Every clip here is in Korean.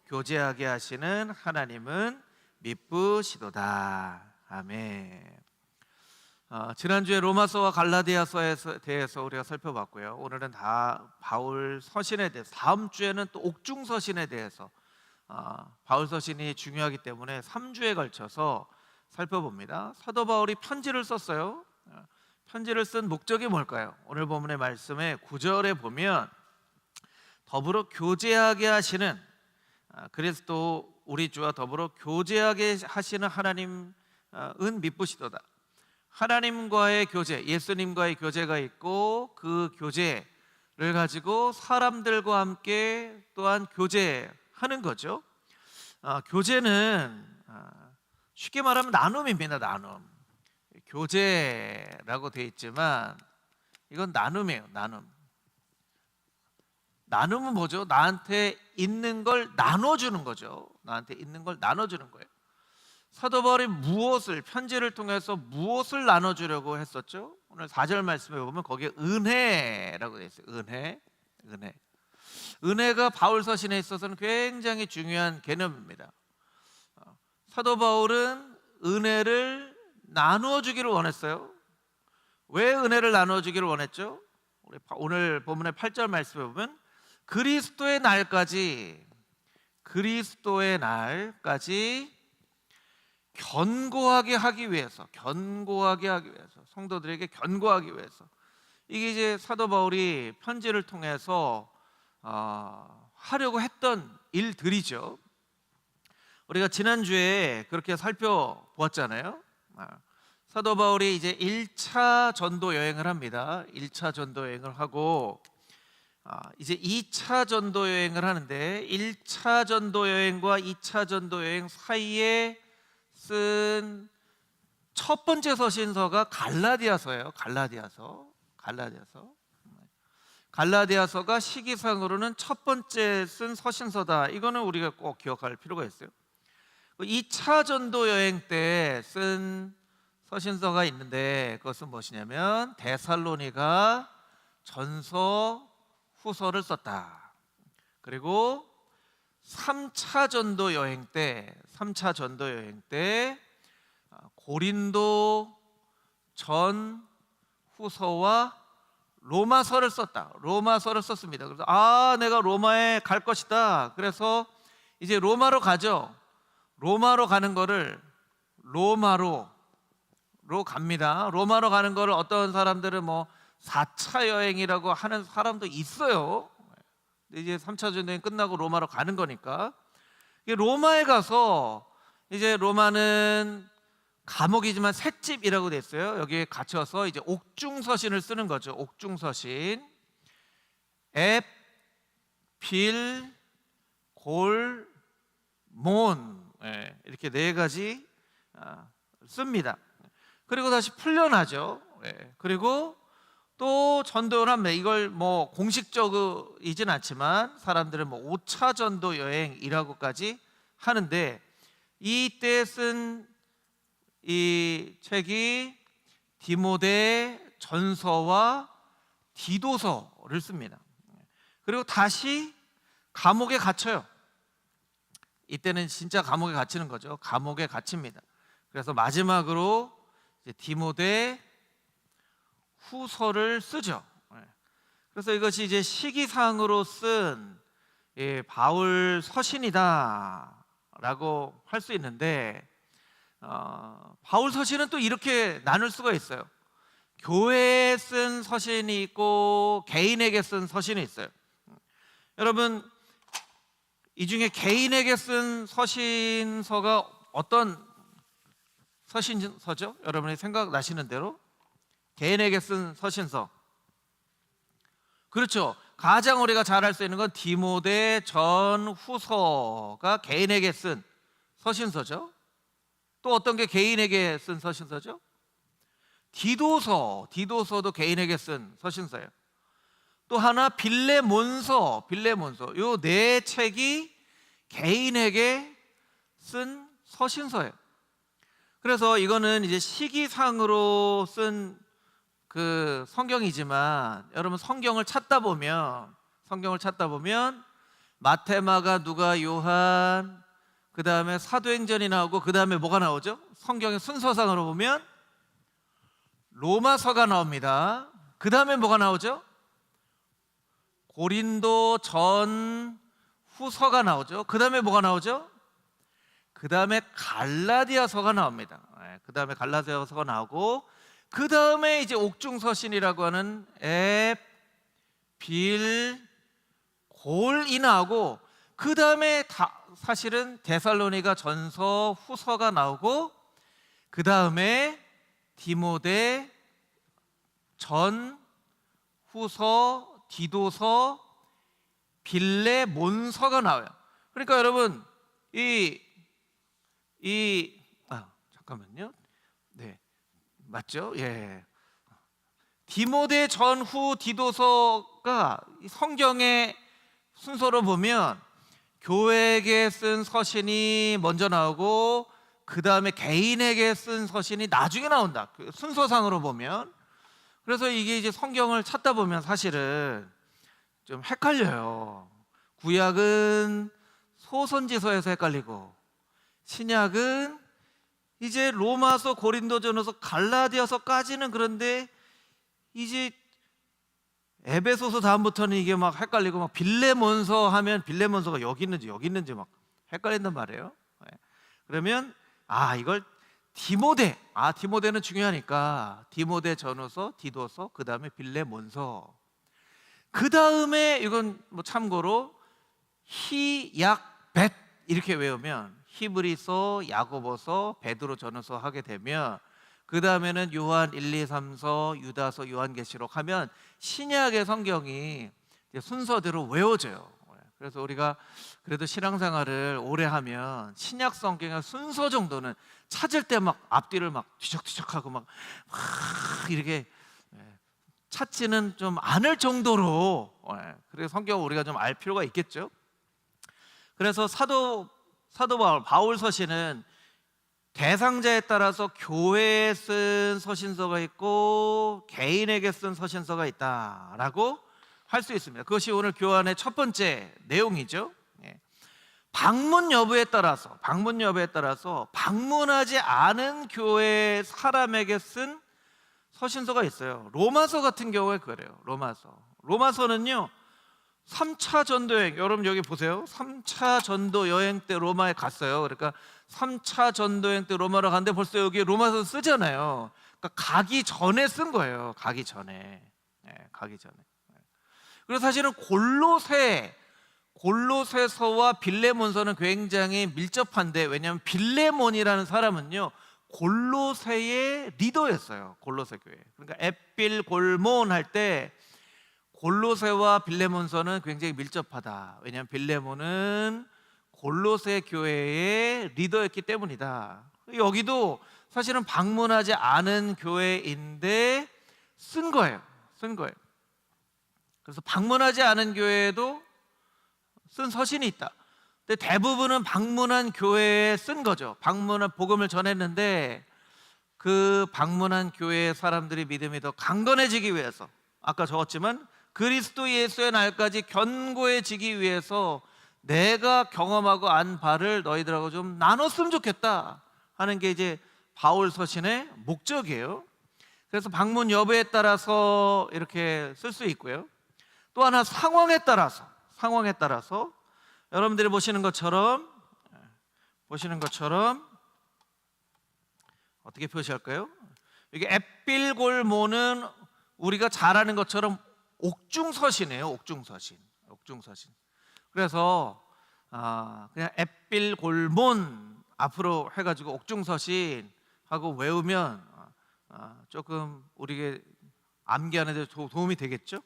교제하게 하시는 하나님은 미쁘시도다. 아멘. 지난주에 로마서와 갈라디아서에 대해서 우리가 살펴봤고요. 오늘은 다 바울 서신에 대해서, 다음 주에는 또 옥중 서신에 대해서 바울 서신이 중요하기 때문에 3주에 걸쳐서 살펴봅니다. 사도 바울이 편지를 썼어요. 편지를 쓴 목적이 뭘까요? 오늘 본문의 말씀에 9절에 보면 더불어 교제하게 하시는 그리스도 우리 주와 더불어 교제하게 하시는 하나님은 미쁘시도다. 하나님과의 교제, 예수님과의 교제가 있고 그 교제를 가지고 사람들과 함께 또한 교제하는 거죠. 교제는 쉽게 말하면 나눔입니다. 나눔. 교제라고 되어 있지만 이건 나눔이에요. 나눔은 뭐죠? 나한테 있는 걸 나눠주는 거죠. 나한테 있는 걸 나눠주는 거예요. 사도 바울이 편지를 통해서 무엇을 나눠주려고 했었죠? 오늘 4절 말씀에 보면 거기에 은혜라고 되어 있어요. 은혜가 바울 서신에 있어서는 굉장히 중요한 개념입니다. 사도 바울은 은혜를 나누어 주기를 원했어요. 왜 은혜를 나누어 주기를 원했죠? 우리 오늘 본문의 8절 말씀에 보면 그리스도의 날까지 견고하게 하기 위해서, 성도들에게 견고하기 위해서, 이게 이제 사도 바울이 편지를 통해서 하려고 했던 일들이죠. 우리가 지난주에 그렇게 살펴보았잖아요. 사도 바울이 이제 1차 전도 여행을 합니다. 1차 전도 여행을 하고 이제 2차 전도 여행을 하는데 1차 전도 여행과 2차 전도 여행 사이에 쓴 첫 번째 서신서가 갈라디아서예요. 갈라디아서가 시기상으로는 첫 번째 쓴 서신서다. 이거는 우리가 꼭 기억할 필요가 있어요. 2차 전도 여행 때 쓴 서신서가 있는데 그것은 무엇이냐면 데살로니가 전서, 후서를 썼다. 그리고 3차 전도 여행 때 고린도 전, 후서와 로마서를 썼습니다. 그래서 내가 로마에 갈 것이다. 그래서 이제 로마로 가죠. 로마로 가는 거를 로마로 갑니다. 로마로 가는 거를 어떤 사람들은 4차 여행이라고 하는 사람도 있어요. 이제 3차 전도 여행 끝나고 로마로 가는 거니까. 로마에 가서 이제 로마는 감옥이지만 셋집이라고 됐어요. 여기에 갇혀서 이제 옥중 서신을 쓰는 거죠. 옥중 서신. 앱, 빌, 골, 몬, 이렇게 4가지 씁니다. 그리고 다시 풀려나죠. 그리고 또 전도를 합니다. 이걸 공식적이진 않지만 사람들은 5차 전도 여행이라고까지 하는데, 이때 쓴 이 책이 디모데 전서와 디도서를 씁니다. 그리고 다시 감옥에 갇혀요. 이때는 진짜 감옥에 갇히는 거죠. 감옥에 갇힙니다. 그래서 마지막으로 이제 디모데 후서를 쓰죠. 그래서 이것이 이제 시기상으로 쓴 바울 서신이다라고 할 수 있는데, 바울 서신은 또 이렇게 나눌 수가 있어요. 교회에 쓴 서신이 있고 개인에게 쓴 서신이 있어요. 여러분, 이 중에 개인에게 쓴 서신서가 어떤 서신서죠? 여러분이 생각나시는 대로 개인에게 쓴 서신서. 그렇죠. 가장 우리가 잘 알 수 있는 건 디모데 전 후서가 개인에게 쓴 서신서죠. 또 어떤 게 개인에게 쓴 서신서죠? 디도서도 개인에게 쓴 서신서예요. 또 하나 빌레몬서, 요 4책이 개인에게 쓴 서신서예요. 그래서 이거는 이제 시기상으로 쓴 그 성경이지만, 여러분 성경을 찾다 보면 마태, 마가, 누가, 요한, 그 다음에 사도행전이 나오고, 그 다음에 뭐가 나오죠? 성경의 순서상으로 보면 로마서가 나옵니다. 그 다음에 뭐가 나오죠? 고린도 전 후서가 나오죠. 그 다음에 뭐가 나오죠? 그 다음에 갈라디아서가 나옵니다. 그 다음에 갈라디아서가 나오고, 그 다음에 이제 옥중서신이라고 하는 앱, 빌, 골이 나오고, 그 다음에 사실은 데살로니가 전서, 후서가 나오고, 그 다음에 디모데, 전, 후서, 디도서, 빌레몬서가 나와요. 그러니까 여러분 잠깐만요. 네, 맞죠? 예. 디모데, 전후, 디도서가 성경의 순서로 보면 교회에게 쓴 서신이 먼저 나오고, 그 다음에 개인에게 쓴 서신이 나중에 나온다. 그 순서상으로 보면. 그래서 이게 이제 성경을 찾다 보면 사실은 좀 헷갈려요. 구약은 소선지서에서 헷갈리고, 신약은 이제 로마서, 고린도전서, 갈라디아서까지는 그런데 이제 에베소서 다음부터는 이게 막 헷갈리고, 막 빌레몬서 하면 빌레몬서가 여기 있는지 막 헷갈린단 말이에요. 그러면 이걸 디모데는 중요하니까 디모데 전후서, 디도서, 그 다음에 빌레몬서, 그 다음에 이건 뭐 참고로 히, 약, 벳 이렇게 외우면 히브리서, 야고보서, 베드로 전후서 하게 되면, 그 다음에는 요한 1, 2, 3서, 유다서, 요한계시록 하면 신약의 성경이 순서대로 외워져요. 그래서 우리가 그래도 신앙생활을 오래 하면 신약 성경의 순서 정도는 찾을 때 막 앞뒤를 막 뒤적뒤적하고 막 이렇게 찾지는 좀 않을 정도로, 그래서 성경을 우리가 좀 알 필요가 있겠죠. 그래서 사도 바울 서신은 대상자에 따라서 교회에 쓴 서신서가 있고 개인에게 쓴 서신서가 있다라고 할 수 있습니다. 그것이 오늘 교환의 첫 번째 내용이죠. 방문 여부에 따라서 방문하지 않은 교회 사람에게 쓴 서신서가 있어요. 로마서 같은 경우에 그래요. 로마서는요 3차 전도 여행, 여러분 여기 보세요. 3차 전도 여행 때 로마에 갔어요. 그러니까 3차 전도 여행 때 로마로 갔는데 벌써 여기 로마서 쓰잖아요. 그러니까 가기 전에 쓴 거예요. 가기 전에. 그리고 사실은 골로새서와 빌레몬서는 굉장히 밀접한데, 왜냐하면 빌레몬이라는 사람은요 골로새의 리더였어요. 골로새 교회. 그러니까 앳빌 골몬 할 때 골로새와 빌레몬서는 굉장히 밀접하다. 왜냐하면 빌레몬은 골로새 교회의 리더였기 때문이다. 여기도 사실은 방문하지 않은 교회인데 쓴 거예요. 그래서 방문하지 않은 교회에도 쓴 서신이 있다. 근데 대부분은 방문한 교회에 쓴 거죠. 방문한 복음을 전했는데 그 방문한 교회의 사람들이 믿음이 더 강건해지기 위해서, 아까 적었지만 그리스도 예수의 날까지 견고해지기 위해서 내가 경험하고 안 바를 너희들하고 좀 나눴으면 좋겠다 하는 게 이제 바울 서신의 목적이에요. 그래서 방문 여부에 따라서 이렇게 쓸 수 있고요. 또 하나 상황에 따라서 여러분들이 보시는 것처럼 어떻게 표시할까요? 이게 앳빌골모는 우리가 잘 아는 것처럼 옥중서신이에요. 옥중서신. 그래서 그냥 앳빌골몬 앞으로 해가지고 옥중서신 하고 외우면 조금 우리에게 암기하는 데 도움이 되겠죠.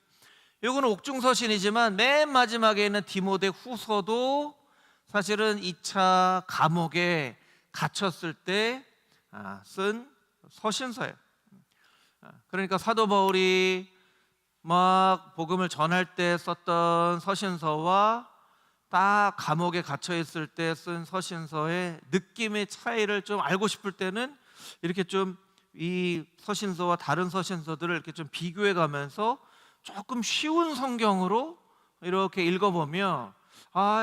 이거는 옥중서신이지만 맨 마지막에 있는 디모데 후서도 사실은 2차 감옥에 갇혔을 때 쓴 서신서예요. 그러니까 사도 바울이 막 복음을 전할 때 썼던 서신서와 딱 감옥에 갇혀 있을 때 쓴 서신서의 느낌의 차이를 좀 알고 싶을 때는 이렇게 좀 이 서신서와 다른 서신서들을 이렇게 좀 비교해 가면서 조금 쉬운 성경으로 이렇게 읽어보면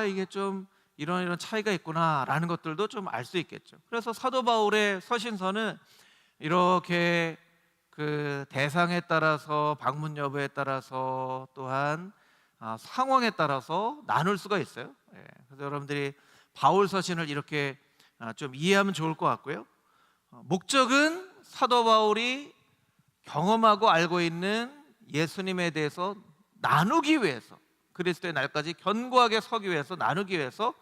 이게 좀 이런 차이가 있구나라는 것들도 좀 알 수 있겠죠. 그래서 사도 바울의 서신서는 이렇게 그 대상에 따라서, 방문 여부에 따라서, 또한 상황에 따라서 나눌 수가 있어요. 그래서 여러분들이 바울 서신을 이렇게 좀 이해하면 좋을 것 같고요. 목적은 사도 바울이 경험하고 알고 있는 예수님에 대해서 나누기 위해서, 그리스도의 날까지 견고하게 서기 위해서, 나누기 위해서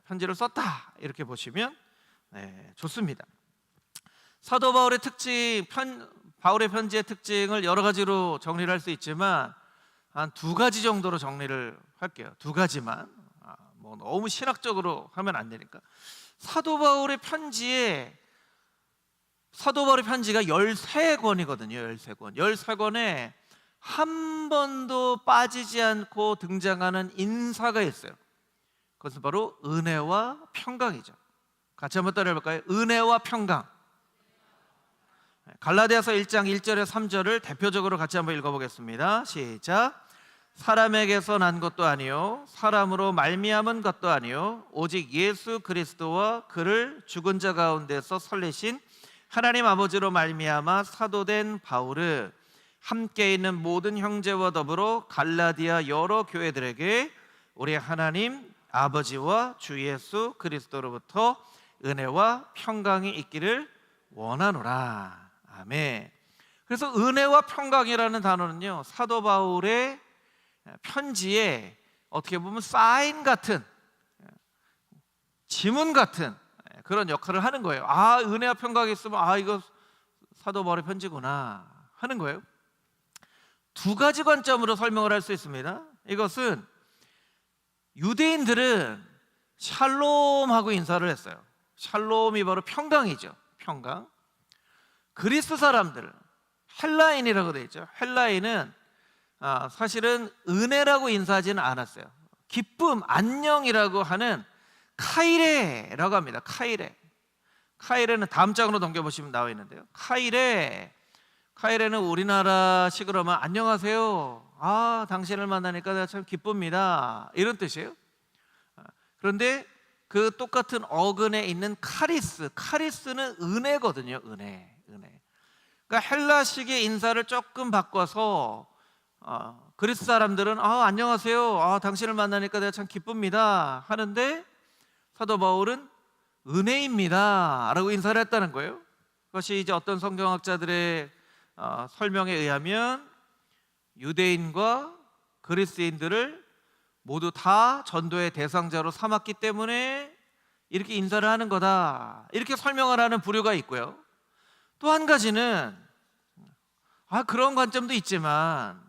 편지를 썼다, 이렇게 보시면 좋습니다. 사도 바울의 특징, 바울의 편지의 특징을 여러 가지로 정리를 할 수 있지만 한 두 가지 정도로 정리를 할게요. 두 가지만. 뭐 너무 신학적으로 하면 안 되니까. 사도 바울의 편지가 13권이거든요. 13권. 13권에 한 번도 빠지지 않고 등장하는 인사가 있어요. 그것은 바로 은혜와 평강이죠. 같이 한번 따라해 볼까요? 은혜와 평강. 갈라디아서 1장 1절에 3절을 대표적으로 같이 한번 읽어보겠습니다. 시작. 사람에게서 난 것도 아니요 사람으로 말미암은 것도 아니요 오직 예수 그리스도와 그를 죽은 자 가운데서 설리신 하나님 아버지로 말미암아 사도된 바울은 함께 있는 모든 형제와 더불어 갈라디아 여러 교회들에게 우리 하나님 아버지와 주 예수 그리스도로부터 은혜와 평강이 있기를 원하노라. 아멘. 그래서 은혜와 평강이라는 단어는요, 사도 바울의 편지에 어떻게 보면 사인 같은, 지문 같은 그런 역할을 하는 거예요. 은혜와 평강이 있으면 이거 사도 바울의 편지구나 하는 거예요. 두 가지 관점으로 설명을 할 수 있습니다. 이것은 유대인들은 샬롬하고 인사를 했어요. 샬롬이 바로 평강이죠. 평강. 그리스 사람들, 헬라인이라고 되어 있죠. 헬라인은 사실은 은혜라고 인사하지는 않았어요. 기쁨, 안녕이라고 하는 카이레라고 합니다. 카이레는 다음 장으로 넘겨보시면 나와 있는데요. 카이레는 우리나라식으로 하면 안녕하세요, 당신을 만나니까 내가 참 기쁩니다, 이런 뜻이에요. 그런데 그 똑같은 어근에 있는 카리스는 은혜거든요. 은혜. 그러니까 헬라식의 인사를 조금 바꿔서 그리스 사람들은 안녕하세요, 당신을 만나니까 내가 참 기쁩니다 하는데, 사도 바울은 은혜입니다 라고 인사를 했다는 거예요. 그것이 이제 어떤 성경학자들의 설명에 의하면 유대인과 그리스인들을 모두 다 전도의 대상자로 삼았기 때문에 이렇게 인사를 하는 거다, 이렇게 설명을 하는 부류가 있고요. 또 한 가지는 그런 관점도 있지만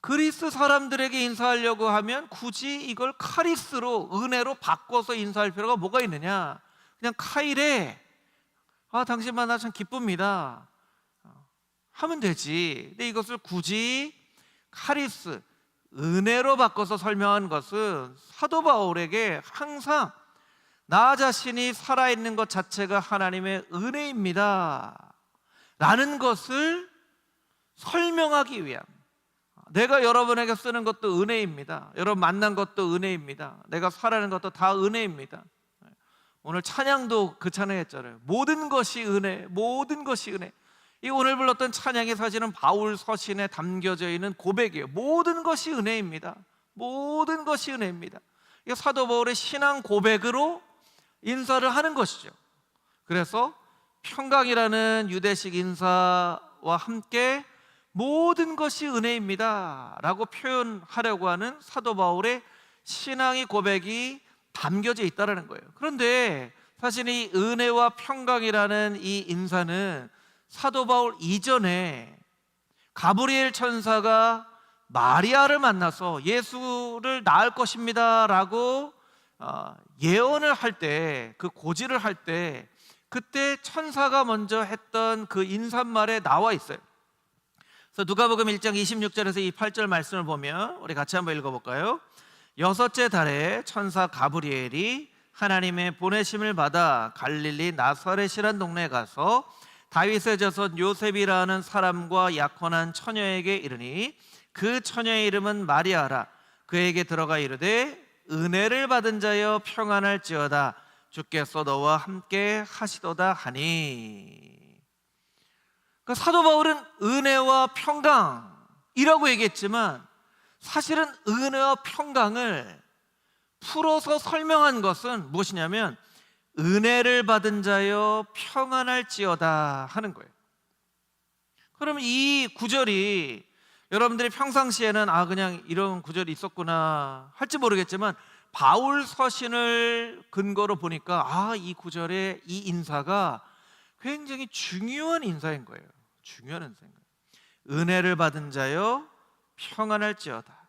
그리스 사람들에게 인사하려고 하면 굳이 이걸 카리스로, 은혜로 바꿔서 인사할 필요가 뭐가 있느냐, 그냥 카이레, 당신 만나 참 기쁩니다 하면 되지. 근데 이것을 굳이 카리스, 은혜로 바꿔서 설명한 것은 사도 바울에게 항상 나 자신이 살아있는 것 자체가 하나님의 은혜입니다 라는 것을 설명하기 위함. 내가 여러분에게 쓰는 것도 은혜입니다. 여러분 만난 것도 은혜입니다. 내가 살아가는 것도 다 은혜입니다. 오늘 찬양도 그 찬양했잖아요. 모든 것이 은혜, 모든 것이 은혜. 이 오늘 불렀던 찬양이 사실은 바울 서신에 담겨져 있는 고백이에요. 모든 것이 은혜입니다. 모든 것이 은혜입니다. 이 사도 바울의 신앙 고백으로 인사를 하는 것이죠. 그래서 평강이라는 유대식 인사와 함께 모든 것이 은혜입니다 라고 표현하려고 하는 사도 바울의 신앙의 고백이 담겨져 있다는 거예요. 그런데 사실 이 은혜와 평강이라는 이 인사는 사도 바울 이전에 가브리엘 천사가 마리아를 만나서 예수를 낳을 것입니다 라고 예언을 할 때, 그 고지를 할 때, 그때 천사가 먼저 했던 그 인사말에 나와 있어요. 그래서 누가복음 1장 26절에서 28절 말씀을 보면 우리 같이 한번 읽어볼까요? 여섯째 달에 천사 가브리엘이 하나님의 보내심을 받아 갈릴리 나사렛이란 동네에 가서 다윗의 자손 요셉이라는 사람과 약혼한 처녀에게 이르니 그 처녀의 이름은 마리아라. 그에게 들어가 이르되 은혜를 받은 자여 평안할지어다. 주께서 너와 함께 하시도다 하니. 그러니까 사도 바울은 은혜와 평강이라고 얘기했지만 사실은 은혜와 평강을 풀어서 설명한 것은 무엇이냐면 은혜를 받은 자여 평안할지어다 하는 거예요. 그럼 이 구절이 여러분들이 평상시에는 그냥 이런 구절이 있었구나 할지 모르겠지만 바울 서신을 근거로 보니까 이 구절의 이 인사가 굉장히 중요한 인사인 거예요. 중요한 인사인 거예요. 은혜를 받은 자여 평안할지어다.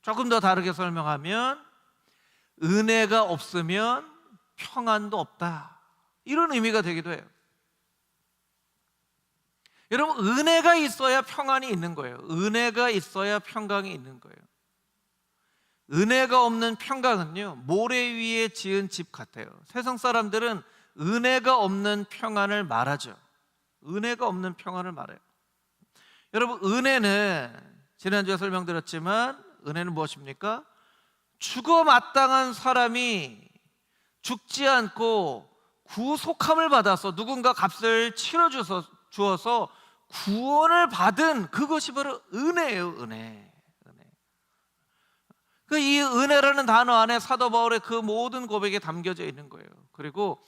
조금 더 다르게 설명하면 은혜가 없으면 평안도 없다, 이런 의미가 되기도 해요. 여러분, 은혜가 있어야 평안이 있는 거예요. 은혜가 있어야 평강이 있는 거예요. 은혜가 없는 평강은요, 모래 위에 지은 집 같아요. 세상 사람들은 은혜가 없는 평안을 말하죠. 은혜가 없는 평안을 말해요. 여러분, 은혜는 지난주에 설명드렸지만 은혜는 무엇입니까? 죽어 마땅한 사람이 죽지 않고 구속함을 받아서 누군가 값을 치러 주어서 구원을 받은 그것이 바로 은혜예요. 은혜. 이 은혜라는 단어 안에 사도 바울의 그 모든 고백이 담겨져 있는 거예요. 그리고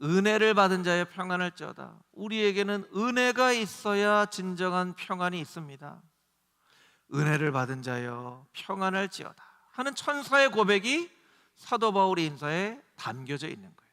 은혜를 받은 자의 평안할지어다. 우리에게는 은혜가 있어야 진정한 평안이 있습니다. 은혜를 받은 자여 평안할지어다 하는 천사의 고백이 사도 바울의 인사에 담겨져 있는 거예요.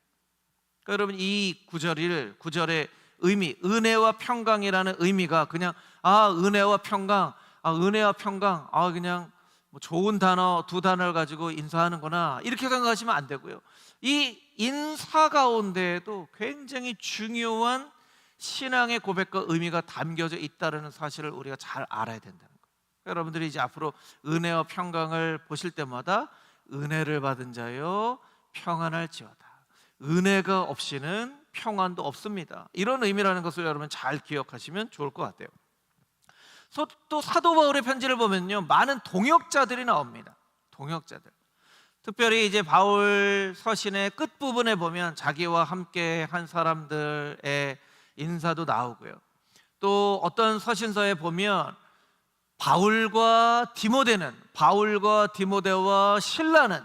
그러니까 여러분, 이 구절의 의미, 은혜와 평강이라는 의미가 그냥 은혜와 평강, 은혜와 평강, 그냥 뭐 좋은 단어 두 단어를 가지고 인사하는구나, 이렇게 생각하시면 안 되고요. 이 인사 가운데에도 굉장히 중요한 신앙의 고백과 의미가 담겨져 있다는 사실을 우리가 잘 알아야 된다는 거예요. 여러분들이 이제 앞으로 은혜와 평강을 보실 때마다 은혜를 받은 자여 평안할지어다. 은혜가 없이는 평안도 없습니다. 이런 의미라는 것을 여러분 잘 기억하시면 좋을 것 같아요. 또 사도 바울의 편지를 보면요, 많은 동역자들이 나옵니다. 동역자들. 특별히 이제 바울 서신의 끝부분에 보면 자기와 함께 한 사람들의 인사도 나오고요. 또 어떤 서신서에 보면 바울과 디모데와 실라는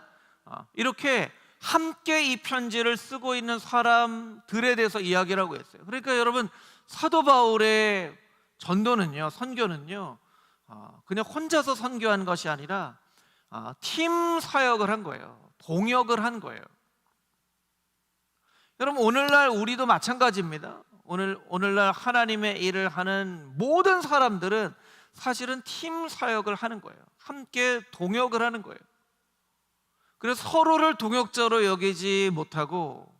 이렇게 함께 이 편지를 쓰고 있는 사람들에 대해서 이야기를 하고 있어요. 그러니까 여러분, 사도 바울의 선교는요 그냥 혼자서 선교한 것이 아니라 팀 사역을 한 거예요. 동역을 한 거예요. 여러분, 오늘날 우리도 마찬가지입니다. 오늘날 하나님의 일을 하는 모든 사람들은 사실은 팀 사역을 하는 거예요. 함께 동역을 하는 거예요. 그래서 서로를 동역자로 여기지 못하고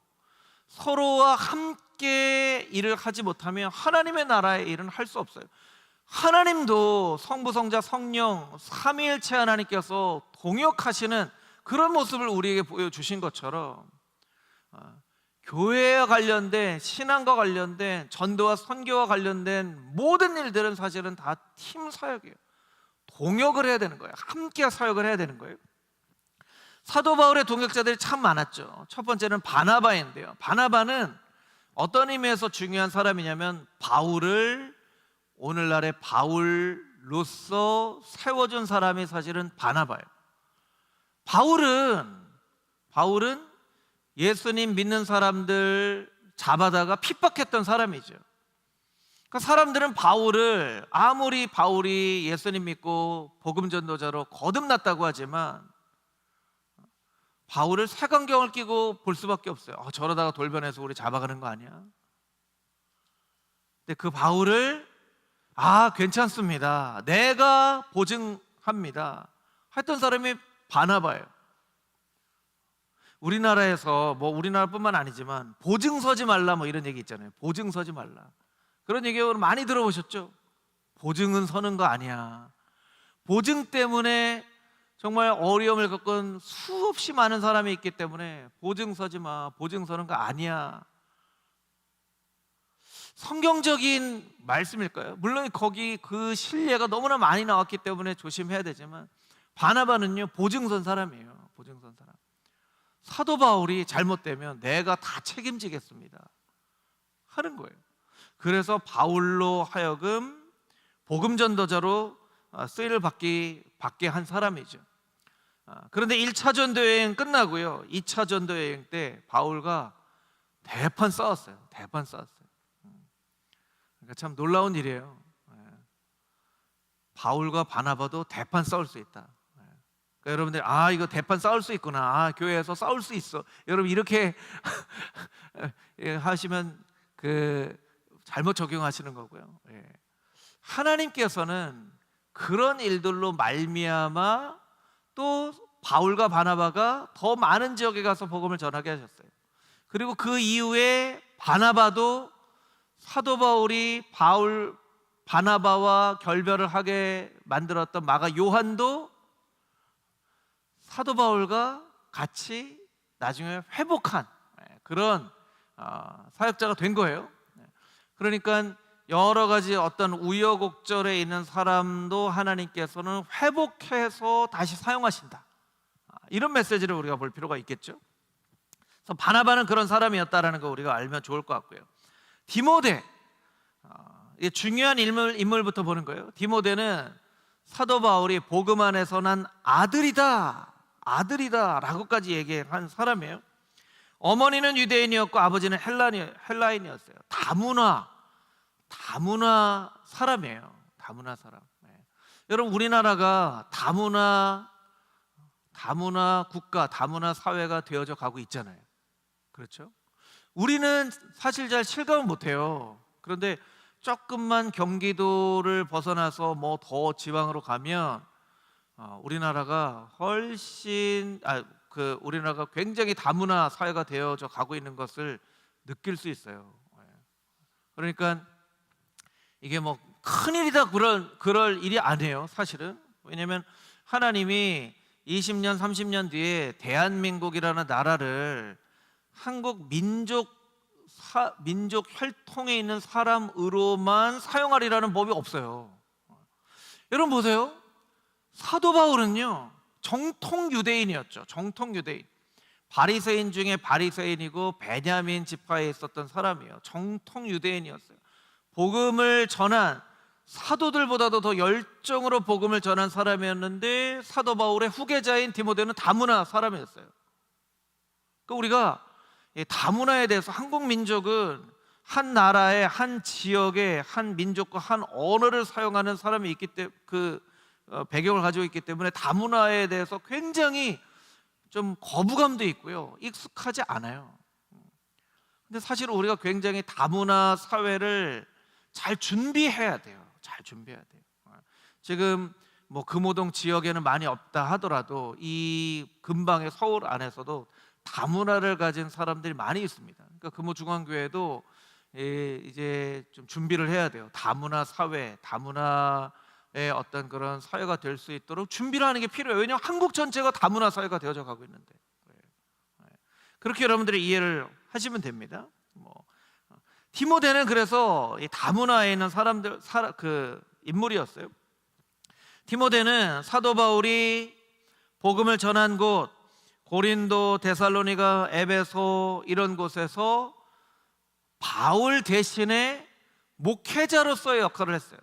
서로와 함께 일을 하지 못하면 하나님의 나라의 일은 할 수 없어요. 하나님도 성부, 성자, 성령 삼위일체 하나님께서 동역하시는 그런 모습을 우리에게 보여주신 것처럼 교회와 관련된, 신앙과 관련된, 전도와 선교와 관련된 모든 일들은 사실은 다 팀 사역이에요. 동역을 해야 되는 거예요. 함께 사역을 해야 되는 거예요. 사도 바울의 동역자들이 참 많았죠. 첫 번째는 바나바인데요, 바나바는 어떤 의미에서 중요한 사람이냐면 바울을 오늘날의 바울로서 세워준 사람이 사실은 바나바예요. 바울은 예수님 믿는 사람들 잡아다가 핍박했던 사람이죠. 그러니까 사람들은 바울을, 아무리 바울이 예수님 믿고 복음 전도자로 거듭났다고 하지만 바울을 색안경을 끼고 볼 수밖에 없어요. 저러다가 돌변해서 우리 잡아가는 거 아니야? 근데 그 바울을 괜찮습니다, 내가 보증합니다 했던 사람이 바나바예요. 우리나라에서 우리나라뿐만 아니지만 보증 서지 말라 이런 얘기 있잖아요. 보증 서지 말라, 그런 얘기 많이 들어보셨죠? 보증은 서는 거 아니야. 보증 때문에 정말 어려움을 겪은 수없이 많은 사람이 있기 때문에 보증 서지 마, 보증 서는 거 아니야. 성경적인 말씀일까요? 물론 거기 그 신뢰가 너무나 많이 나왔기 때문에 조심해야 되지만 바나바는요 보증선 사람이에요. 보증선 사람. 사도 바울이 잘못되면 내가 다 책임지겠습니다 하는 거예요. 그래서 바울로 하여금 복음 전도자로 쓰임을 받게 한 사람이죠. 그런데 1차 전도 여행 끝나고요, 2차 전도 여행 때 바울과 대판 싸웠어요. 대판 싸웠어요. 그러니까 참 놀라운 일이에요. 바울과 바나바도 대판 싸울 수 있다. 그러니까 여러분들 이거 대판 싸울 수 있구나. 교회에서 싸울 수 있어. 여러분 이렇게 하시면 잘못 적용하시는 거고요. 하나님께서는 그런 일들로 말미암아 또 바울과 바나바가 더 많은 지역에 가서 복음을 전하게 하셨어요. 그리고 그 이후에 바나바도 사도 바울이 바나바와 결별을 하게 만들었던 마가 요한도 사도 바울과 같이 나중에 회복한 그런 사역자가 된 거예요. 그러니까 여러 가지 어떤 우여곡절에 있는 사람도 하나님께서는 회복해서 다시 사용하신다, 이런 메시지를 우리가 볼 필요가 있겠죠. 그래서 바나바는 그런 사람이었다라는 거 우리가 알면 좋을 것 같고요. 디모데, 중요한 인물부터 보는 거예요. 디모데는 사도 바울이 복음 안에서 난 아들이다 라고까지 얘기한 사람이에요. 어머니는 유대인이었고 아버지는 헬라인이었어요. 다문화 사람이에요. 다문화 사람. 여러분 우리나라가 다문화 국가, 다문화 사회가 되어져 가고 있잖아요. 그렇죠? 우리는 사실 잘 실감을 못해요. 그런데 조금만 경기도를 벗어나서 뭐 더 지방으로 가면 우리나라가 우리나라가 굉장히 다문화 사회가 되어져 가고 있는 것을 느낄 수 있어요. 그러니까 이게 뭐 큰일이다 그럴 일이 아니에요, 사실은. 왜냐하면 하나님이 20년, 30년 뒤에 대한민국이라는 나라를 한국 민족 혈통에 있는 사람으로만 사용하리라는 법이 없어요. 여러분 보세요. 사도 바울은요 정통 유대인이었죠. 정통 유대인. 바리새인 중에 바리새인이고 베냐민 지파에 있었던 사람이에요. 정통 유대인이었어요. 복음을 전한 사도들보다도 더 열정으로 복음을 전한 사람이었는데 사도 바울의 후계자인 디모데는 다문화 사람이었어요. 그러니까 우리가 다문화에 대해서 한국 민족은 한 나라의 한 지역의 한 민족과 한 언어를 사용하는 사람이 있기 때문에 배경을 가지고 있기 때문에 다문화에 대해서 굉장히 좀 거부감도 있고요, 익숙하지 않아요. 근데 사실 우리가 굉장히 다문화 사회를 잘 준비해야 돼요. 잘 준비해야 돼요. 지금 뭐 금호동 지역에는 많이 없다 하더라도 이 근방의 서울 안에서도 다문화를 가진 사람들이 많이 있습니다. 그러니까 금호중앙교회도 이제 좀 준비를 해야 돼요. 다문화 사회, 다문화의 어떤 그런 사회가 될 수 있도록 준비를 하는 게 필요해요. 왜냐하면 한국 전체가 다문화 사회가 되어져 가고 있는데. 그렇게 여러분들이 이해를 하시면 됩니다. 디모데는 그래서 이 다문화에 있는 인물이었어요. 디모데는 사도 바울이 복음을 전한 곳, 고린도, 데살로니가, 에베소 이런 곳에서 바울 대신에 목회자로서의 역할을 했어요.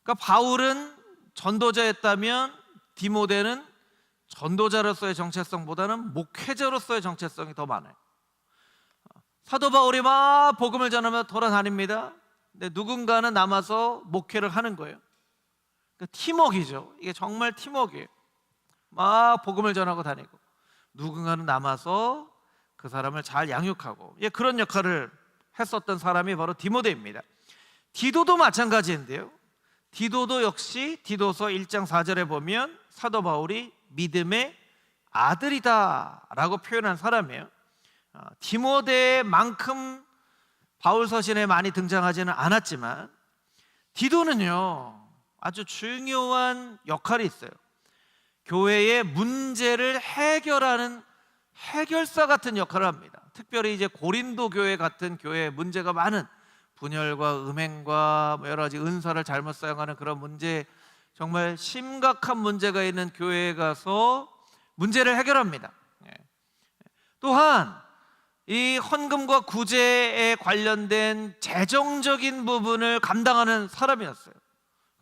그러니까 바울은 전도자였다면 디모데는 전도자로서의 정체성보다는 목회자로서의 정체성이 더 많아요. 사도 바울이 막 복음을 전하며 돌아다닙니다. 근데 누군가는 남아서 목회를 하는 거예요. 그러니까 팀워크이죠. 이게 정말 팀워크예요. 막 복음을 전하고 다니고 누군가는 남아서 그 사람을 잘 양육하고, 그런 역할을 했었던 사람이 바로 디모데입니다. 디도도 마찬가지인데요. 디도도 역시 디도서 1장 4절에 보면 사도 바울이 믿음의 아들이다 라고 표현한 사람이에요. 디모데만큼 바울 서신에 많이 등장하지는 않았지만 디도는요 아주 중요한 역할이 있어요. 교회의 문제를 해결하는 해결사 같은 역할을 합니다. 특별히 이제 고린도 교회 같은 교회에 문제가 많은 분열과 음행과 여러 가지 은사를 잘못 사용하는 그런 문제, 정말 심각한 문제가 있는 교회에 가서 문제를 해결합니다. 또한 이 헌금과 구제에 관련된 재정적인 부분을 감당하는 사람이었어요.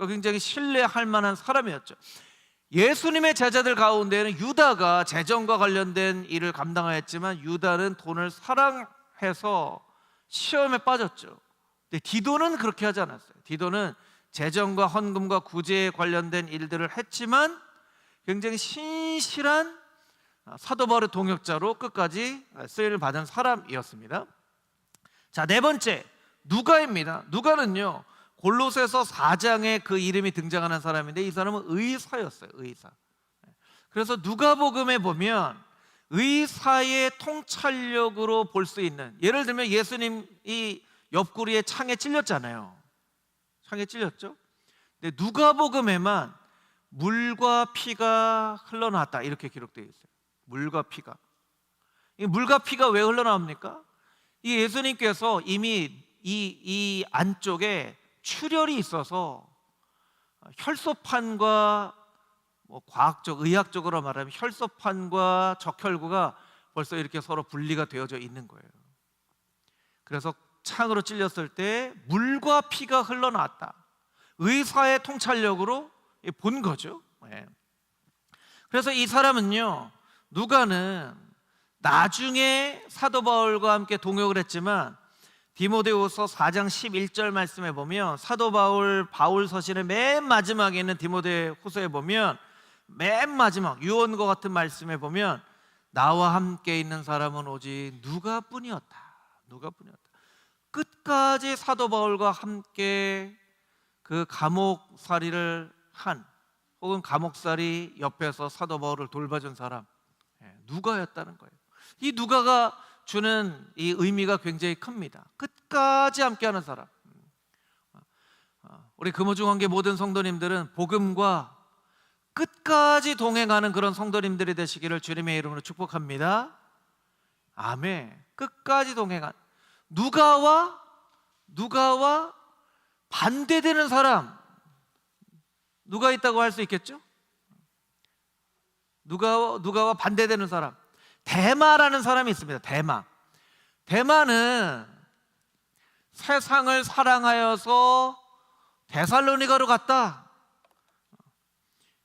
굉장히 신뢰할 만한 사람이었죠. 예수님의 제자들 가운데는 유다가 재정과 관련된 일을 감당하였지만 유다는 돈을 사랑해서 시험에 빠졌죠. 근데 디도는 그렇게 하지 않았어요. 디도는 재정과 헌금과 구제에 관련된 일들을 했지만 굉장히 신실한 사도 바울의 동역자로 끝까지 쓰임을 받은 사람이었습니다. 자, 네 번째, 누가입니다. 누가는요, 골로새서 4장에 그 이름이 등장하는 사람인데 이 사람은 의사였어요. 의사. 그래서 누가복음에 보면 의사의 통찰력으로 볼 수 있는, 예를 들면 예수님이 옆구리에 창에 찔렸잖아요. 창에 찔렸죠. 근데 누가복음에만 물과 피가 흘러나왔다 이렇게 기록되어 있어요. 물과 피가. 이 물과 피가 왜 흘러나옵니까? 이 예수님께서 이미 이 안쪽에 출혈이 있어서 혈소판과 과학적, 의학적으로 말하면 혈소판과 적혈구가 벌써 이렇게 서로 분리가 되어져 있는 거예요. 그래서 창으로 찔렸을 때 물과 피가 흘러나왔다. 의사의 통찰력으로 본 거죠. 그래서 이 사람은요, 누가는 나중에 사도 바울과 함께 동역을 했지만 디모데후서 4장 11절 말씀에 보면 사도 바울 서신의 맨 마지막에 있는 디모데후서에 보면 맨 마지막 유언과 같은 말씀에 보면 나와 함께 있는 사람은 오직 누가뿐이었다. 누가뿐이었다. 끝까지 사도 바울과 함께 그 감옥살이를 한, 혹은 감옥살이 옆에서 사도 바울을 돌봐준 사람, 누가였다는 거예요. 이 누가가 주는 이 의미가 굉장히 큽니다. 끝까지 함께하는 사람. 우리 금호중앙교 모든 성도님들은 복음과 끝까지 동행하는 그런 성도님들이 되시기를 주님의 이름으로 축복합니다. 아멘. 끝까지 동행한, 누가와 반대되는 사람, 누가 있다고 할 수 있겠죠? 누가와 반대되는 사람, 데마라는 사람이 있습니다. 데마는 세상을 사랑하여서 데살로니가로 갔다.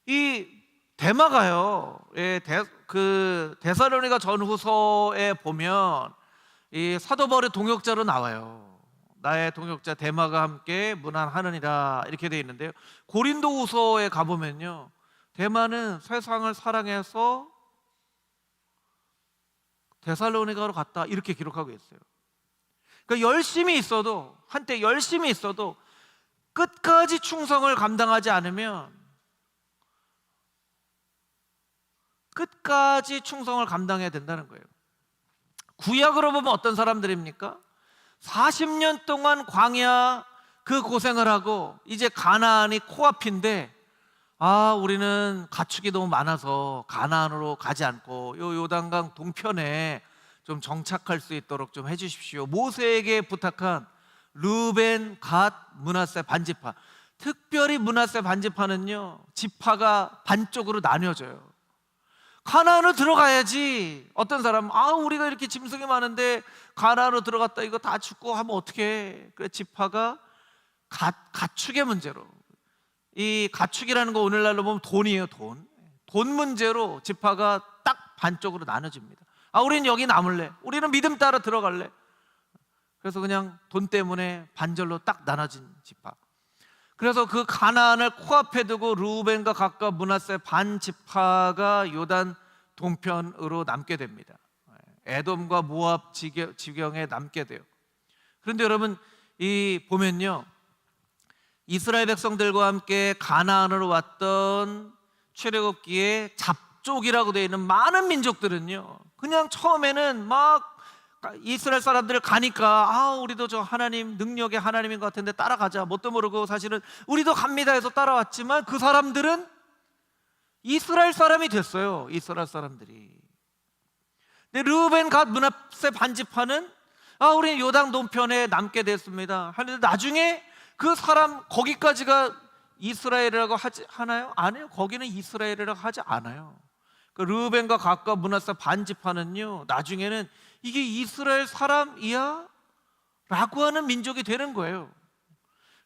이 데마가요, 그 데살로니가 전후서에 보면 이 사도 바울의 동역자로 나와요. 나의 동역자 데마가 함께 문안하느니라 이렇게 되어 있는데요. 고린도후서에 가보면요, 데마는 세상을 사랑해서 데살로니가로 갔다 이렇게 기록하고 있어요. 그러니까 한때 열심히 있어도 끝까지 충성을 감당하지 않으면, 끝까지 충성을 감당해야 된다는 거예요. 구약으로 보면 어떤 사람들입니까? 40년 동안 광야 그 고생을 하고 이제 가나안이 코앞인데, 우리는 가축이 너무 많아서 가나안으로 가지 않고 요단강 동편에 좀 정착할 수 있도록 좀 해주십시오. 모세에게 부탁한 르벤, 갓, 므낫세 반지파. 특별히 므낫세 반지파는요, 지파가 반쪽으로 나뉘어져요. 가나안으로 들어가야지. 어떤 사람은 우리가 이렇게 짐승이 많은데 가나안으로 들어갔다 이거 다 죽고 하면 어떡해. 그래, 지파가 가축의 문제로, 이 가축이라는 거 오늘날로 보면 돈이에요. 돈 문제로 지파가 딱 반쪽으로 나눠집니다. 우리는 여기 남을래, 우리는 믿음 따라 들어갈래. 그래서 그냥 돈 때문에 반절로 딱 나눠진 지파. 그래서 그 가나안을 코앞에 두고 르우벤과 갓과 므낫세 반 지파가 요단 동편으로 남게 됩니다. 에돔과 모압 지경에 남게 돼요. 그런데 여러분, 보면요, 이스라엘 백성들과 함께 가나안으로 왔던 출애굽기에 잡족이라고 되어 있는 많은 민족들은요, 그냥 처음에는 막 이스라엘 사람들 가니까 우리도 저 하나님, 능력의 하나님인 것 같은데 따라가자, 뭣도 모르고 사실은 우리도 갑니다 해서 따라왔지만 그 사람들은 이스라엘 사람이 됐어요. 이스라엘 사람들이. 근데 르우벤, 갓, 므낫세 반지파는 우리는 요단 동편에 남게 됐습니다 하는데 나중에 그 사람, 거기까지가 이스라엘이라고 하나요? 아니요. 거기는 이스라엘이라고 하지 않아요. 그 르우벤과 갓과 므낫세 반지파는요, 나중에는 이게 이스라엘 사람이야? 라고 하는 민족이 되는 거예요.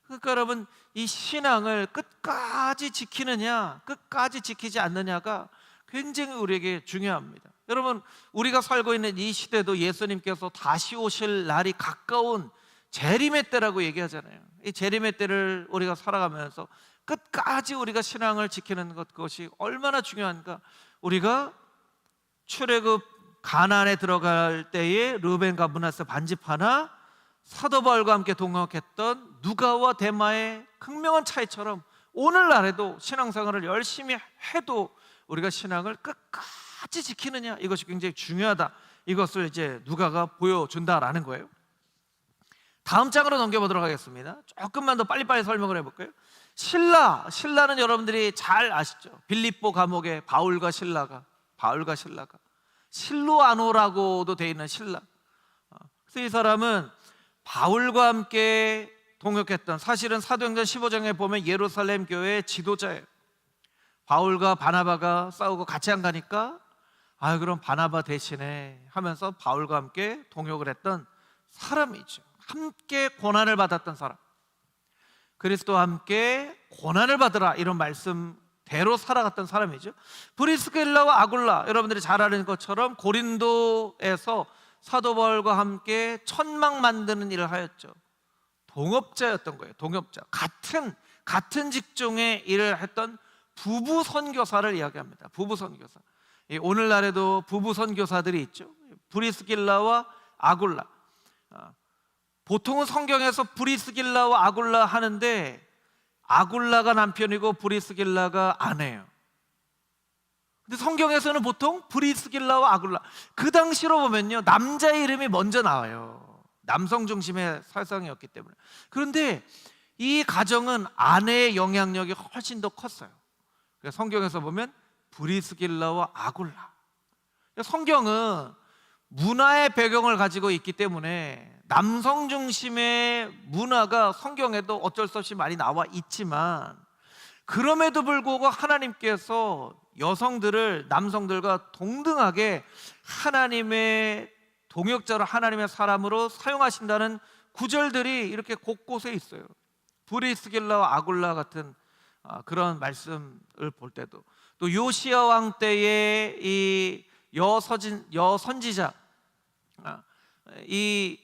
그러니까 여러분, 이 신앙을 끝까지 지키느냐 끝까지 지키지 않느냐가 굉장히 우리에게 중요합니다. 여러분, 우리가 살고 있는 이 시대도 예수님께서 다시 오실 날이 가까운 재림의 때라고 얘기하잖아요. 이 재림의 때를 우리가 살아가면서 끝까지 우리가 신앙을 지키는 것, 그것이 얼마나 중요한가. 우리가 출애굽 가나안에 들어갈 때에 르우벤과 므낫세 반지파나 사도 바울과 함께 동역했던 누가와 데마의 극명한 차이처럼 오늘날에도 신앙생활을 열심히 해도 우리가 신앙을 끝까지 지키느냐, 이것이 굉장히 중요하다. 이것을 이제 누가가 보여준다라는 거예요. 다음 장으로 넘겨보도록 하겠습니다. 조금만 더 빨리빨리 설명을 해볼까요? 신라는 여러분들이 잘 아시죠? 빌립보 감옥에 바울과 신라가 실로아노라고도 되어 있는 신라. 그래서 이 사람은 바울과 함께 동역했던, 사실은 사도행전 15장에 보면 예루살렘 교회의 지도자예요. 바울과 바나바가 싸우고 같이 안 가니까 그럼 바나바 대신에 하면서 바울과 함께 동역을 했던 사람이죠. 함께 고난을 받았던 사람, 그리스도와 함께 고난을 받으라, 이런 말씀대로 살아갔던 사람이죠. 브리스길라와 아굴라, 여러분들이 잘 아는 것처럼 고린도에서 사도 바울과 함께 천막 만드는 일을 하였죠. 동업자였던 거예요. 동업자, 같은 직종의 일을 했던 부부 선교사를 이야기합니다. 부부 선교사. 오늘날에도 부부 선교사들이 있죠. 브리스길라와 아굴라. 보통은 성경에서 브리스길라와 아굴라 하는데 아굴라가 남편이고 브리스길라가 아내예요. 근데 성경에서는 보통 브리스길라와 아굴라, 그 당시로 보면요, 남자의 이름이 먼저 나와요. 남성 중심의 사상이었기 때문에. 그런데 이 가정은 아내의 영향력이 훨씬 더 컸어요. 그래서 성경에서 보면 브리스길라와 아굴라. 성경은 문화의 배경을 가지고 있기 때문에 남성 중심의 문화가 성경에도 어쩔 수 없이 많이 나와 있지만, 그럼에도 불구하고 하나님께서 여성들을 남성들과 동등하게 하나님의 동역자로, 하나님의 사람으로 사용하신다는 구절들이 이렇게 곳곳에 있어요. 브리스길라와 아굴라 같은 그런 말씀을 볼 때도, 또 요시야 왕 때의 이 여선지자, 이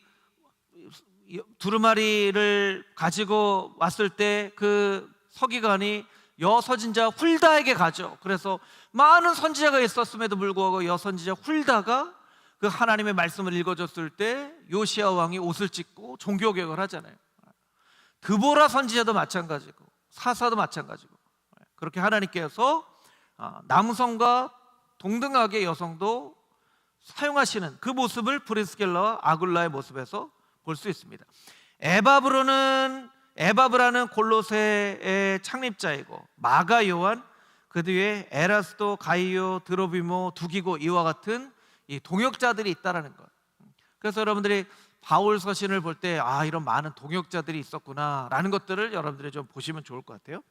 두루마리를 가지고 왔을 때 그 서기관이 여선지자 훌다에게 가죠. 그래서 많은 선지자가 있었음에도 불구하고 여선지자 훌다가 그 하나님의 말씀을 읽어줬을 때 요시야 왕이 옷을 찢고 종교개혁을 하잖아요. 드보라 선지자도 마찬가지고 사사도 마찬가지고, 그렇게 하나님께서 남성과 동등하게 여성도 사용하시는 그 모습을 브리스길라와 아굴라의 모습에서 볼 수 있습니다. 에바브라는 골로새의 창립자이고, 마가 요한, 그 뒤에 에라스도, 가이오, 드로비모, 두기고, 이와 같은 이 동역자들이 있다라는 것. 그래서 여러분들이 바울 서신을 볼 때 이런 많은 동역자들이 있었구나라는 것들을 여러분들이 좀 보시면 좋을 것 같아요.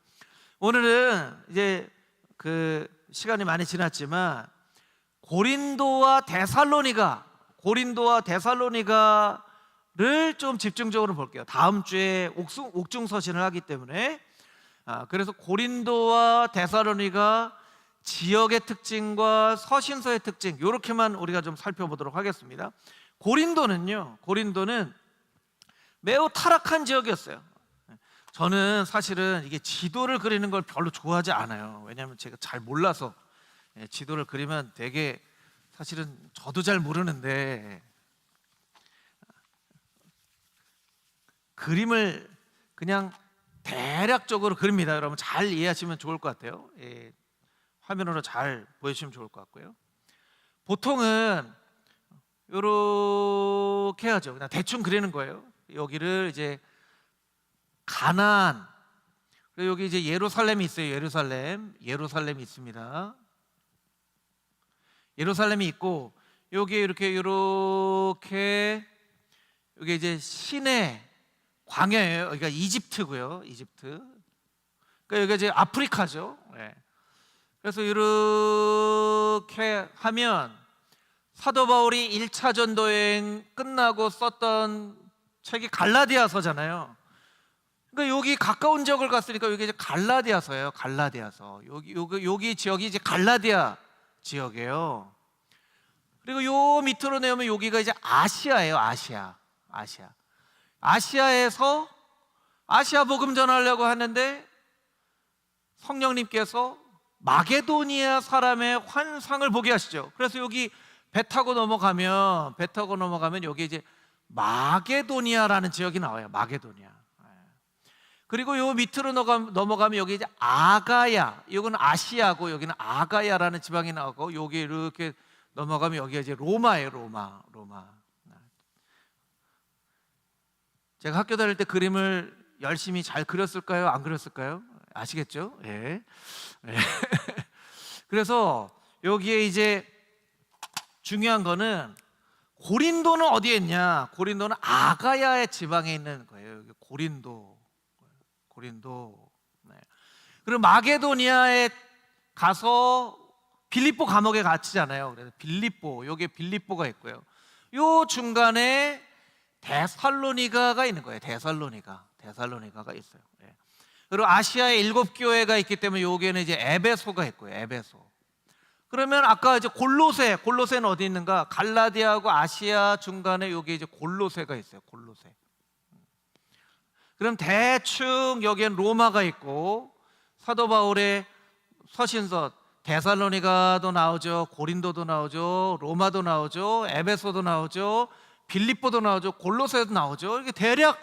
오늘은 이제 그 시간이 많이 지났지만 고린도와 데살로니가를 좀 집중적으로 볼게요. 다음 주에 옥중 서신을 하기 때문에. 그래서 고린도와 데살로니가 지역의 특징과 서신서의 특징, 이렇게만 우리가 좀 살펴보도록 하겠습니다. 고린도는 매우 타락한 지역이었어요. 저는 사실은 이게 지도를 그리는 걸 별로 좋아하지 않아요. 왜냐하면 제가 잘 몰라서. 지도를 그리면 되게, 사실은 저도 잘 모르는데 그림을 그냥 대략적으로 그립니다. 여러분 잘 이해하시면 좋을 것 같아요. 화면으로 잘 보여주시면 좋을 것 같고요. 보통은 이렇게 하죠. 그냥 대충 그리는 거예요. 여기를 이제 가나안, 그리고 여기 이제 예루살렘이 있어요. 예루살렘이 있습니다. 예루살렘이 있고, 여기 이렇게 여기 이제 시내 광야예요. 여기가 이집트고요. 그러니까 그러니까 여기가 이제 아프리카죠. 예. 그래서 이렇게 하면 사도 바울이 1차 전도 여행 끝나고 썼던 책이 갈라디아서잖아요. 그러니까 여기 가까운 지역을 갔으니까 여기 이제 갈라디아서예요. 갈라디아서. 여기 지역이 이제 갈라디아 지역이에요. 그리고 요 밑으로 내려오면 여기가 이제 아시아예요. 아시아에서 아시아 복음 전하려고 하는데 성령님께서 마게도니아 사람의 환상을 보게 하시죠. 그래서 여기 배 타고 넘어가면 여기 이제 마게도니아라는 지역이 나와요. 마게도니아. 그리고 요 밑으로 넘어가면 여기 이제 아가야. 이건 아시아고 여기는 아가야라는 지방이 나오고 여기 이렇게 넘어가면 여기가 이제 로마예요. 로마. 제가 학교 다닐 때 그림을 열심히 잘 그렸을까요? 안 그렸을까요? 아시겠죠? 예. 예. 그래서 여기에 이제 중요한 거는 고린도는 어디에 있냐? 고린도는 아가야의 지방에 있는 거예요. 여기 고린도. 네. 그리고 마게도니아에 가서 빌립보 감옥에 갇히잖아요. 그래서 여기에 빌립보가 있고요. 요 중간에 데살로니가가 있는 거예요. 데살로니가가 있어요. 예. 그리고 아시아에 7교회가 있기 때문에 여기에는 이제 에베소가 있고요. 에베소. 그러면 아까 이제 골로새는 어디 있는가? 갈라디아하고 아시아 중간에 여기 이제 골로새가 있어요. 골로새. 그럼 대충 여기엔 로마가 있고 사도 바울의 서신서 데살로니가도 나오죠. 고린도도 나오죠. 로마도 나오죠. 에베소도 나오죠. 빌립보도 나오죠. 골로새도 나오죠. 이렇게 대략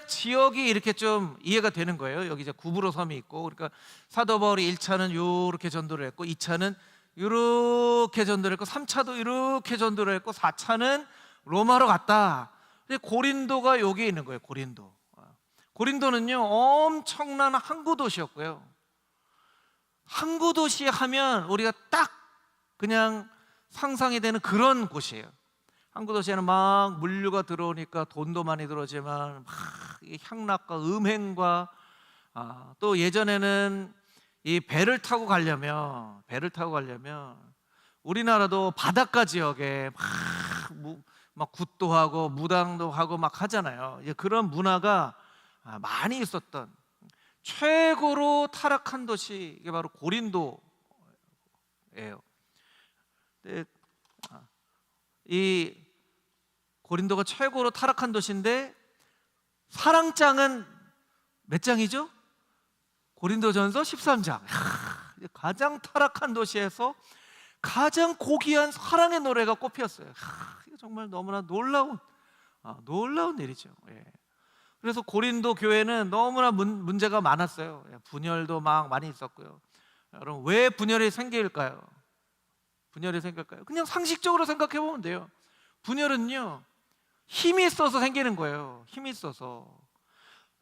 지역이 이렇게 좀 이해가 되는 거예요. 여기 이제 구브로 섬이 있고, 그러니까 사도 바울이 1차는 이렇게 전도를 했고, 2차는 이렇게 전도를 했고, 3차도 이렇게 전도를 했고, 4차는 로마로 갔다. 근데 고린도가 여기 있는 거예요. 고린도는요 엄청난 항구 도시였고요. 항구 도시 하면 우리가 딱 그냥 상상이 되는 그런 곳이에요. 항구 도시에는 막 물류가 들어오니까 돈도 많이 들어오지만 막 향락과 음행과 또 예전에는 이 배를 타고 가려면 우리나라도 바닷가 지역에 막 굿도 하고 무당도 하고 막 하잖아요. 이제 그런 문화가 많이 있었던 최고로 타락한 도시, 이게 바로 고린도예요. 이 고린도가 최고로 타락한 도시인데 사랑장은 몇 장이죠? 고린도전서 13장. 가장 타락한 도시에서 가장 고귀한 사랑의 노래가 꼽혔어요. 이게 정말 너무나 놀라운 일이죠. 예. 그래서 고린도 교회는 너무나 문제가 많았어요. 분열도 막 많이 있었고요. 여러분, 왜 분열이 생길까요? 그냥 상식적으로 생각해 보면 돼요. 분열은요 힘이 있어서 생기는 거예요. 힘이 있어서.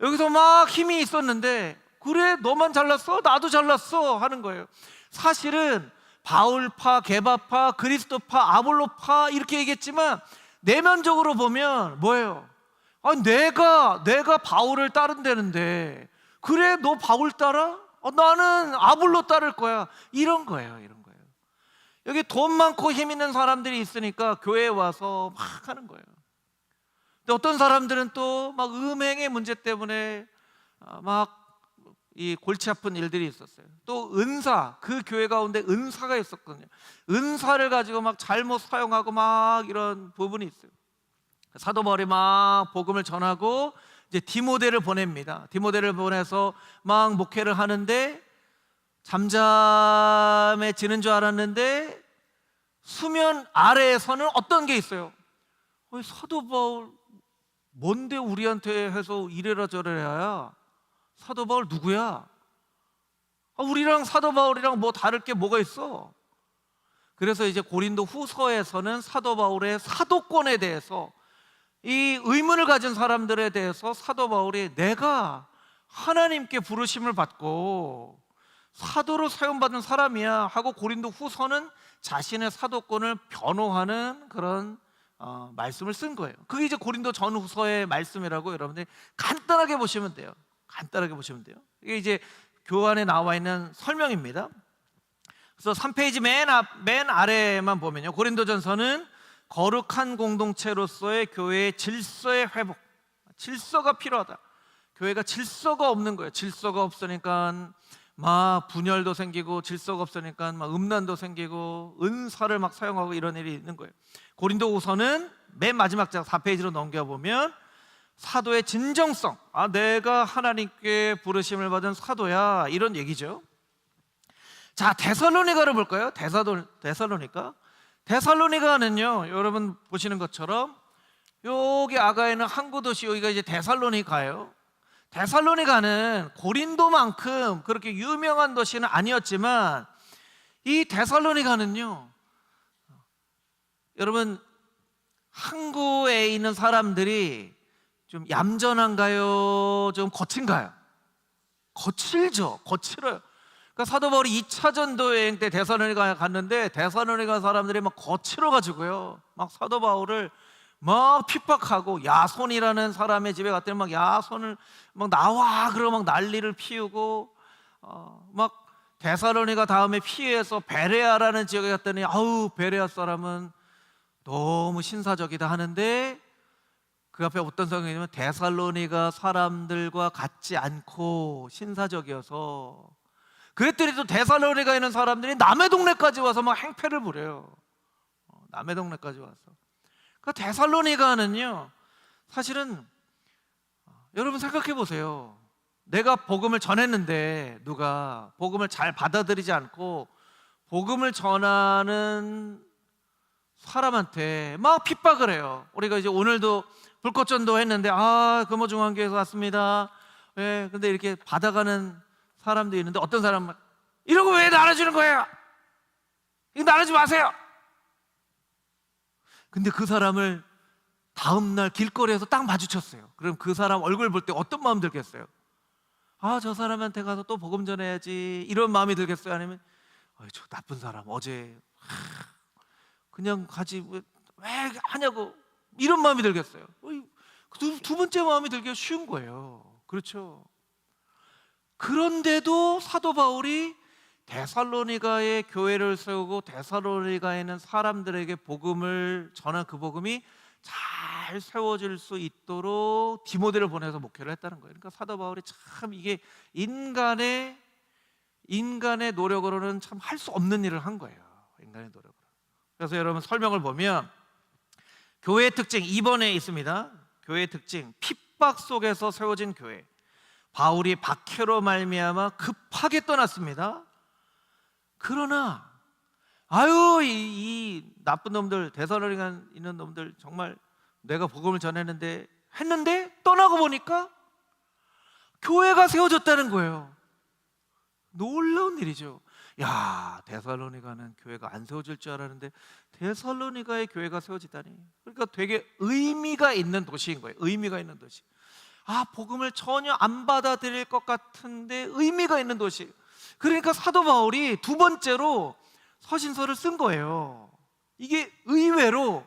여기서 막 힘이 있었는데 그래 너만 잘났어? 나도 잘났어 하는 거예요. 사실은 바울파, 게바파, 그리스도파, 아볼로파 이렇게 얘기했지만 내면적으로 보면 뭐예요? 내가 바울을 따른다는데 그래 너 바울 따라? 나는 아볼로 따를 거야. 이런 거예요. 여기 돈 많고 힘 있는 사람들이 있으니까 교회에 와서 막 하는 거예요. 근데 어떤 사람들은 또 막 음행의 문제 때문에 막 이 골치 아픈 일들이 있었어요. 또 은사, 그 교회 가운데 은사가 있었거든요. 은사를 가지고 막 잘못 사용하고 막 이런 부분이 있어요. 사도 바울이 막 복음을 전하고 이제 디모데를 보냅니다. 디모데를 보내서 막 목회를 하는데 잠잠해지는 줄 알았는데 수면 아래에서는 어떤 게 있어요? 사도 바울 뭔데 우리한테 해서 이래라 저래라야? 사도 바울 누구야? 우리랑 사도 바울이랑 뭐 다를 게 뭐가 있어? 그래서 이제 고린도 후서에서는 사도 바울의 사도권에 대해서 이 의문을 가진 사람들에 대해서 사도 바울이 내가 하나님께 부르심을 받고 사도로 사용받은 사람이야 하고 고린도 후서는 자신의 사도권을 변호하는 그런 말씀을 쓴 거예요. 그게 이제 고린도 전후서의 말씀이라고 여러분들이 간단하게 보시면 돼요. 간단하게 보시면 돼요. 이게 이제 교환에 나와 있는 설명입니다. 그래서 3페이지 맨 아래만 보면요, 고린도전서는 거룩한 공동체로서의 교회의 질서의 회복, 질서가 필요하다. 교회가 질서가 없는 거예요. 질서가 없으니까 막 분열도 생기고, 질서가 없으니까 막 음란도 생기고, 은사를 막 사용하고 이런 일이 있는 거예요. 고린도후서는 맨 마지막 장 4페이지로 넘겨보면 사도의 진정성, 내가 하나님께 부르심을 받은 사도야, 이런 얘기죠. 자, 데살로니가를 볼까요? 데살로니가는요, 여러분 보시는 것처럼 여기 아가에는 항구 도시, 여기가 이제 데살로니가예요. 데살로니가는 고린도만큼 그렇게 유명한 도시는 아니었지만, 이 데살로니가는요, 여러분 항구에 있는 사람들이 좀 얌전한가요? 좀 거친가요? 거칠죠. 거칠어요. 그러니까 사도 바울이 2차 전도 여행 때 데살로니가 갔는데, 데살로니가 사람들이 막 거칠어가지고요, 막 사도 바울을 막 핍박하고, 야손이라는 사람의 집에 갔더니 막 야손을 막 나와 그러고 막 난리를 피우고, 막 데살로니가 다음에 피해서 베레아라는 지역에 갔더니 베레아 사람은 너무 신사적이다 하는데, 그 앞에 어떤 성경이냐면 데살로니가 사람들과 같지 않고 신사적이어서, 그랬더니 또 데살로니가에 있는 사람들이 남의 동네까지 와서 막 행패를 부려요. 남의 동네까지 와서. 그 데살로니가는요, 사실은 여러분 생각해 보세요. 내가 복음을 전했는데 누가 복음을 잘 받아들이지 않고 복음을 전하는 사람한테 막 핍박을 해요. 우리가 이제 오늘도 불꽃전도 했는데, 금호중앙교회에서 왔습니다. 예, 근데 이렇게 받아가는 사람도 있는데, 어떤 사람은 이런 거 왜 나눠주는 거예요? 이거 나누지 마세요. 근데 그 사람을 다음날 길거리에서 딱 마주쳤어요. 그럼 그 사람 얼굴 볼 때 어떤 마음 들겠어요? 저 사람한테 가서 또 복음 전해야지, 이런 마음이 들겠어요? 아니면 저 나쁜 사람 어제 그냥 가지 왜 하냐고, 이런 마음이 들겠어요? 두 번째 마음이 들기가 쉬운 거예요. 그렇죠? 그런데도 사도 바울이 데살로니가의 교회를 세우고 데살로니가에 있는 사람들에게 복음을 전한 그 복음이 잘 세워질 수 있도록 디모데를 보내서 목회를 했다는 거예요. 그러니까 사도 바울이 참, 이게 인간의 노력으로는 참 할 수 없는 일을 한 거예요. 인간의 노력으로. 그래서 여러분 설명을 보면 교회의 특징 2번에 있습니다. 교회의 특징, 핍박 속에서 세워진 교회. 바울이 박해로 말미암아 급하게 떠났습니다. 그러나 이 나쁜 놈들, 데살로니가에 있는 놈들, 정말 내가 복음을 전했는데 했는데 떠나고 보니까 교회가 세워졌다는 거예요. 놀라운 일이죠. 데살로니가는 교회가 안 세워질 줄 알았는데 데살로니가의 교회가 세워지다니. 그러니까 되게 의미가 있는 도시인 거예요. 의미가 있는 도시. 복음을 전혀 안 받아들일 것 같은데 의미가 있는 도시. 그러니까 사도 바울이 두 번째로 서신서를 쓴 거예요. 이게 의외로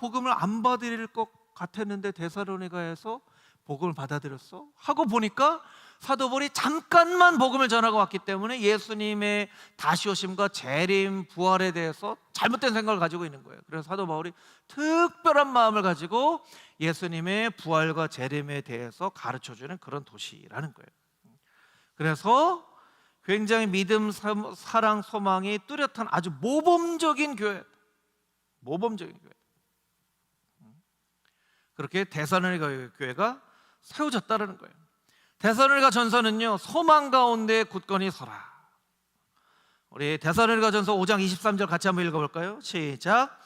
복음을 안 받아들일 것 같았는데 데살로니가에서 복음을 받아들였어? 하고 보니까 사도 바울이 잠깐만 복음을 전하고 왔기 때문에 예수님의 다시 오심과 재림, 부활에 대해서 잘못된 생각을 가지고 있는 거예요. 그래서 사도 바울이 특별한 마음을 가지고 예수님의 부활과 재림에 대해서 가르쳐주는 그런 도시라는 거예요. 그래서 굉장히 믿음, 사랑, 소망이 뚜렷한 아주 모범적인 교회, 모범적인 교회. 그렇게 데살로니가 교회가 세워졌다는 거예요. 데살로니가 전서는요, 소망 가운데 굳건히 서라. 우리 데살로니가 전서 5장 23절 같이 한번 읽어볼까요? 시작.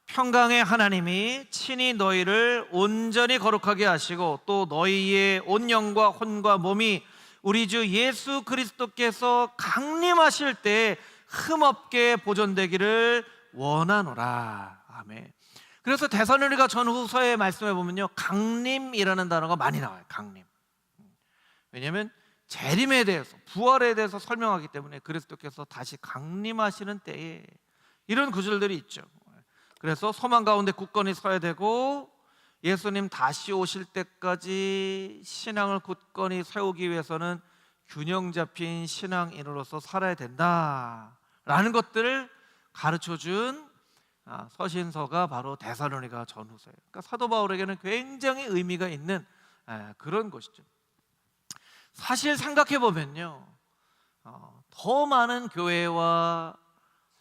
평강의 하나님이 친히 너희를 온전히 거룩하게 하시고 또 너희의 온 영과 혼과 몸이 우리 주 예수 그리스도께서 강림하실 때 흠없게 보존되기를 원하노라. 아멘. 그래서 데살로니가 전후서의 말씀에 보면요, 강림이라는 단어가 많이 나와요. 강림. 왜냐하면 재림에 대해서, 부활에 대해서 설명하기 때문에 그리스도께서 다시 강림하시는 때에 이런 구절들이 있죠. 그래서 소망 가운데 굳건히 서야 되고 예수님 다시 오실 때까지 신앙을 굳건히 세우기 위해서는 균형 잡힌 신앙인으로서 살아야 된다라는 것들을 가르쳐준 서신서가 바로 데살로니가 전후서예요. 그러니까 사도 바울에게는 굉장히 의미가 있는 그런 것이죠. 사실 생각해 보면요, 더 많은 교회와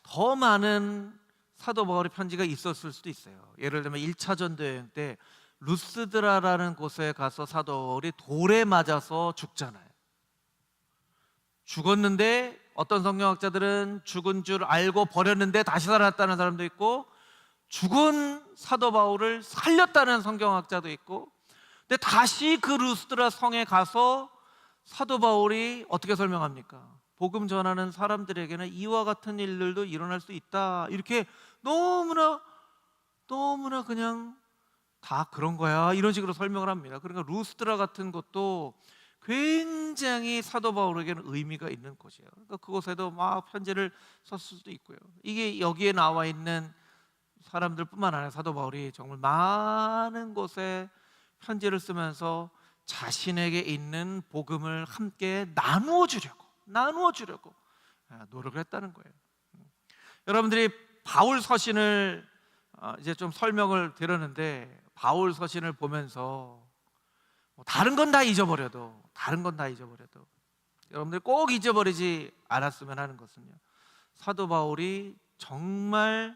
더 많은 사도 바울의 편지가 있었을 수도 있어요. 예를 들면 1차 전도 여행 때 루스드라라는 곳에 가서 사도 바울이 돌에 맞아서 죽잖아요. 죽었는데 어떤 성경학자들은 죽은 줄 알고 버렸는데 다시 살았다는 사람도 있고, 죽은 사도 바울을 살렸다는 성경학자도 있고, 근데 다시 그 루스드라 성에 가서 사도 바울이 어떻게 설명합니까? 복음 전하는 사람들에게는 이와 같은 일들도 일어날 수 있다, 이렇게 너무나 그냥 다 그런 거야, 이런 식으로 설명을 합니다. 그러니까 루스드라 같은 것도 굉장히 사도 바울에게는 의미가 있는 곳이에요. 그러니까 그곳에도 막 편지를 썼을 수도 있고요. 이게 여기에 나와 있는 사람들뿐만 아니라 사도 바울이 정말 많은 곳에 편지를 쓰면서 자신에게 있는 복음을 함께 나누어 주려고 노력을 했다는 거예요. 여러분들이 바울 서신을 이제 좀 설명을 드렸는데, 바울 서신을 보면서 다른 건 다 잊어버려도 여러분들 꼭 잊어버리지 않았으면 하는 것은요, 사도 바울이 정말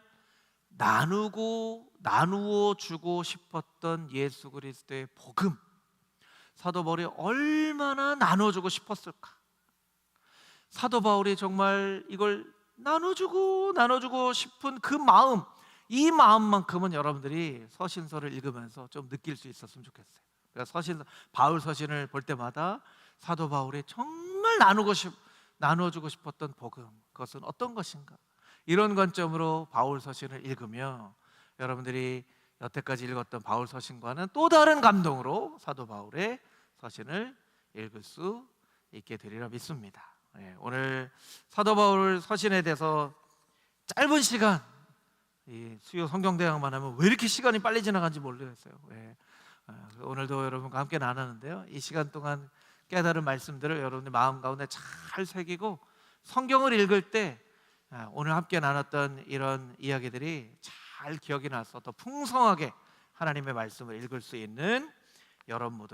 나누어 주고 싶었던 예수 그리스도의 복음, 사도 바울이 얼마나 나눠주고 싶었을까. 사도 바울이 정말 이걸 나눠주고 싶은 그 마음, 이 마음만큼은 여러분들이 서신서를 읽으면서 좀 느낄 수 있었으면 좋겠어요. 그러니까 바울 서신을 볼 때마다 사도 바울이 정말 나눠주고 싶었던 복음, 그것은 어떤 것인가, 이런 관점으로 바울 서신을 읽으며 여러분들이 여태까지 읽었던 바울 서신과는 또 다른 감동으로 사도 바울의 서신을 읽을 수 있게 되리라 믿습니다. 오늘 사도 바울 서신에 대해서 짧은 시간, 이 수요 성경대학만 하면 왜 이렇게 시간이 빨리 지나간지 모르겠어요. 오늘도 여러분과 함께 나누는데요, 이 시간 동안 깨달은 말씀들을 여러분의 마음 가운데 잘 새기고 성경을 읽을 때 오늘 함께 나눴던 이런 이야기들이 잘 기억이 나서 더 풍성하게 하나님의 말씀을 읽을 수 있는 여러분 모두가